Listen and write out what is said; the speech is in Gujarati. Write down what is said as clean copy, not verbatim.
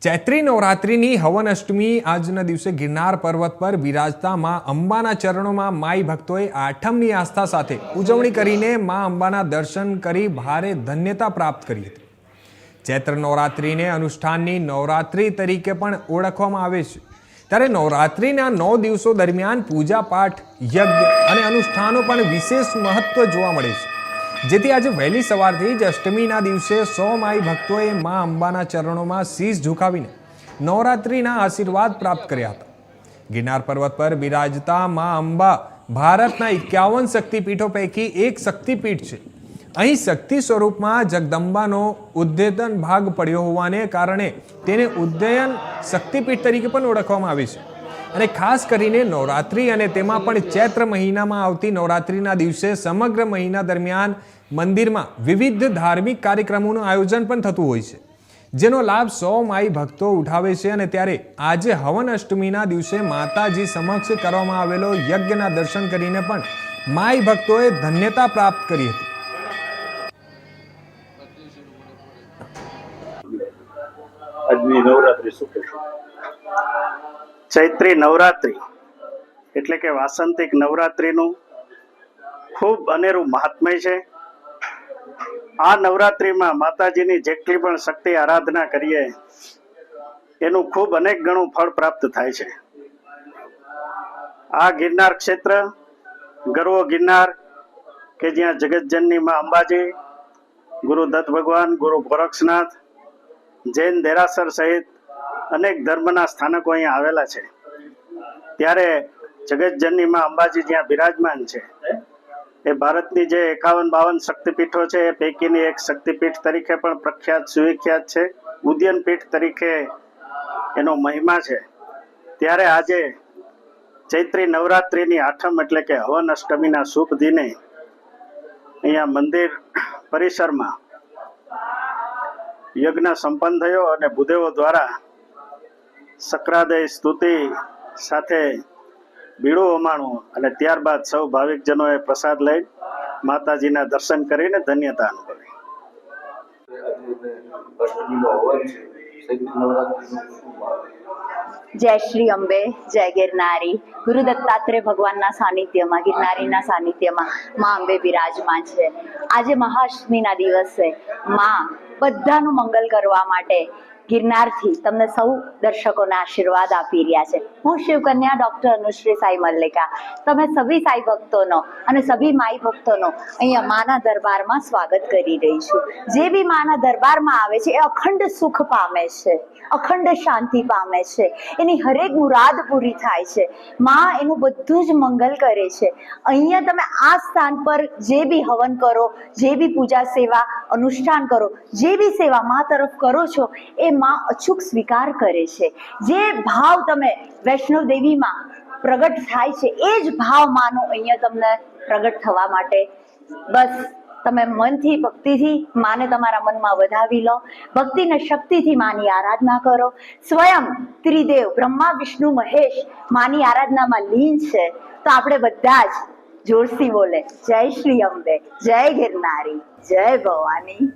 ચૈત્રી નવરાત્રિની હવન અષ્ટમી આજના દિવસે ગિરનાર પર્વત પર બિરાજતા માં અંબાના ચરણોમાં માઈ ભક્તોએ આઠમની આસ્થા સાથે ઉજવણી કરીને માં અંબાના દર્શન કરી ભારે ધન્યતા પ્રાપ્ત કરી હતી. ચૈત્ર નવરાત્રિને અનુષ્ઠાનની નવરાત્રિ તરીકે પણ ઓળખવામાં આવે છે. ત્યારે નવરાત્રિના 9 દિવસો દરમિયાન પૂજા પાઠ, યજ્ઞ અને અનુષ્ઠાનો પણ વિશેષ મહત્વ જોવા મળે છે. જેથી આજે વહેલી સવારથી જ અષ્ટમીના દિવસે 100 માઈ ભક્તોએ માં અંબાના ચરણોમાં શીશ ઝુકાવીને નવરાત્રિના આશીર્વાદ પ્રાપ્ત કર્યા હતા. ગિરનાર પર્વત પર બિરાજતા માં અંબા ભારતના 51 શક્તિપીઠો પૈકી એક શક્તિપીઠ છે. અહીં શક્તિ સ્વરૂપમાં જગદંબાનો ઉદ્દેતન ભાગ પડ્યો હોવાને કારણે તેને ઉદ્દયન શક્તિપીઠ તરીકે પણ ઓળખવામાં આવે છે. અને ખાસ કરીને નવરાત્રિ અને તેમાં પણ ચૈત્ર મહિનામાં આવતી નવરાત્રિના દિવસે સમગ્ર મહિના દરમિયાન મંદિરમાં વિવિધ ધાર્મિક કાર્યક્રમોનું આયોજન પણ થતું હોય છે, જેનો લાભ 100 માઈ ભક્તો ઉઠાવે છે. અને ત્યારે આજે હવન અષ્ટમીના દિવસે માતાજી સમક્ષ કરવામાં આવેલો યજ્ઞના દર્શન કરીને પણ માઈ ભક્તોએ ધન્યતા પ્રાપ્ત કરી હતી. આજની નવરાત્રી શું કહેશો? ચૈત્રી નવરાત્રિ એટલે કે વાસંતિક નવરાત્રિનું ખૂબ અનેરું મહાત્મય છે. આ નવરાત્રિમાં માતાજીની જેટલી પણ શક્તિ આરાધના કરીએ એનું ખૂબ અનેક ગણું ફળ પ્રાપ્ત થાય છે. આ ગિરનાર ક્ષેત્ર, ગરવો ગિરનાર, કે જ્યાં જગતજનની માં અંબાજી, ગુરુ દત્ત ભગવાન, ગુરુ ગોરક્ષનાથ, જૈન દેરાસર સહિત અનેક ધર્મના સ્થાનકો અહીંયા આવેલા છે. ત્યારે જગતજનની માં અંબાજી જ્યાં બિરાજમાન છે એ ભારતની જે 51-52 શક્તિપીઠો છે એ પૈકીની એક શક્તિપીઠ તરીકે પણ પ્રખ્યાત સુવિખ્યાત છે. ઉદ્યન પીઠ તરીકે એનો મહિમા છે. ત્યારે આજે ચૈત્રી નવરાત્રિની આઠમ એટલે કે હવન અષ્ટમીના શુભ દિને અહીંયા મંદિર પરિસરમાં યજ્ઞ સંપન્ન થયો અને ભૂદેવો દ્વારા સક્રાદય સ્તુતિ સાથે બીડું અમાણું અને ત્યારબાદ સૌ ભાવિકજનોએ પ્રસાદ લઈ માતાજીના દર્શન કરીને ધન્યતા અનુભવી. જય શ્રી અંબે, જય ગિરનારી. ગુરુ દત્તાત્રેય ભગવાનના સાનિધ્યમાં, ગિરનારીના સાનિધ્યમાં માં અંબે બિરાજમાન છે. આજે મહાઅષ્ટમીના દિવસે માં બધાનું મંગલ કરવા માટે ગિરનારથી તમને સૌ દર્શકોને આશીર્વાદ આપી રહ્યા છે. હું શિવકન્યા ડોક્ટર અનુશ્રી સાઈ મલ્લિકા. તમે સભી સાઈ ભક્તોનો અને સભી માઈ ભક્તોનો અહીંયા માના દરબારમાં સ્વાગત કરી રહી છું. જે બી માના દરબારમાં આવે છે એ અખંડ સુખ પામે છે, અખંડ શાંતિ પામે છે, એની હરેક મુરાદ પૂરી થાય છે. માં એનું બધું જ મંગલ કરે છે. અહીંયા તમે આ સ્થાન પર જે બી હવન કરો, જે બી પૂજા સેવા અનુષ્ઠાન કરો, જે બી સેવા માં તરફ કરો છો એ માં અચૂક સ્વીકાર કરે છે. જે ભાવ તમે વૈષ્ણવ દેવીમાં પ્રગટ થાય છે એ જ ભાવ માનો અહીંયા તમને પ્રગટ થવા માટે બસ તમે મનથી, ભક્તિથી માને તમારા મનમાં વધાવી લો. ભક્તિને શક્તિથી માની આરાધના કરો. સ્વયં ત્રિદેવ બ્રહ્મા, વિષ્ણુ, મહેશ માની આરાધનામાં લીન છે. તો આપણે બધા જ જોરથી બોલે જય શ્રી અંબે, જય ગિરનારી, જય ભવાની.